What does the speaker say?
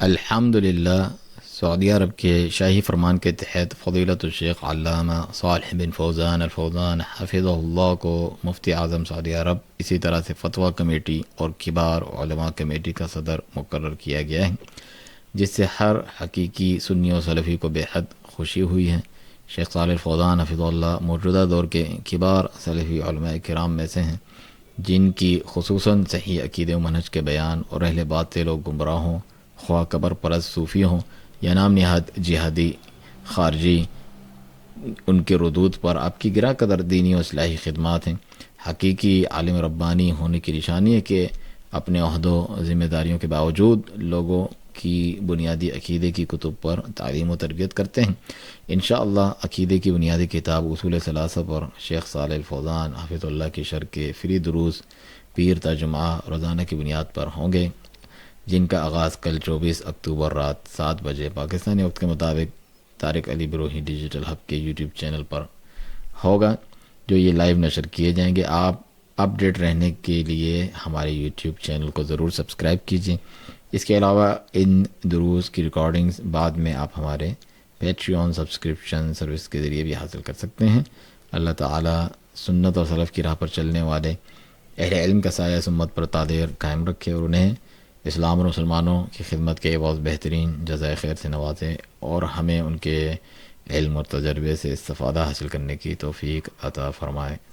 الحمدللہ، سعودی عرب کے شاہی فرمان کے تحت فضیلت الشیخ علامہ صالح بن فوزان الفوزان حفظہ اللہ کو مفتی اعظم سعودی عرب، اسی طرح سے فتویٰ کمیٹی اور کبار علماء کمیٹی کا صدر مقرر کیا گیا ہے، جس سے ہر حقیقی سنی و سلفی کو بے حد خوشی ہوئی ہے۔ شیخ صالح الفوزان حفظہ اللہ موجودہ دور کے کبار سلفی علماء کرام میں سے ہیں، جن کی خصوصاً صحیح عقیدے و منہج کے بیان اور اہل باطل و گمراہوں، خواہ قبر پرست صوفی ہوں یا نام نہاد جہادی خارجی، ان کے ردود پر آپ کی گراں قدر دینی و اصلاحی خدمات ہیں۔ حقیقی عالم ربانی ہونے کی نشانی ہے کہ اپنے عہدوں ذمہ داریوں کے باوجود لوگوں کی بنیادی عقیدے کی کتب پر تعلیم و تربیت کرتے ہیں۔ انشاءاللہ عقیدے کی بنیادی کتاب اصول ثلاثہ پر شیخ صالح الفوزان حفظ اللہ کی شرح کے فری دروس پیر تا جمعہ روزانہ کی بنیاد پر ہوں گے، جن کا آغاز کل 24 اکتوبر رات 7 بجے پاکستانی وقت کے مطابق طارق علی بروہی ڈیجیٹل ہب کے یوٹیوب چینل پر ہوگا، جو یہ لائیو نشر کیے جائیں گے۔ آپ اپڈیٹ رہنے کے لیے ہمارے یوٹیوب چینل کو ضرور سبسکرائب کیجیے۔ اس کے علاوہ ان دروس کی ریکارڈنگز بعد میں آپ ہمارے پیٹریون سبسکرپشن سروس کے ذریعے بھی حاصل کر سکتے ہیں۔ اللہ تعالی سنت اور سلف کی راہ پر چلنے والے اہل علم کا سایہ سمت پر تادیر قائم رکھے اور انہیں اسلام اور مسلمانوں کی خدمت کے بہت بہترین جزائے خیر سے نوازے، اور ہمیں ان کے علم اور تجربے سے استفادہ حاصل کرنے کی توفیق عطا فرمائے۔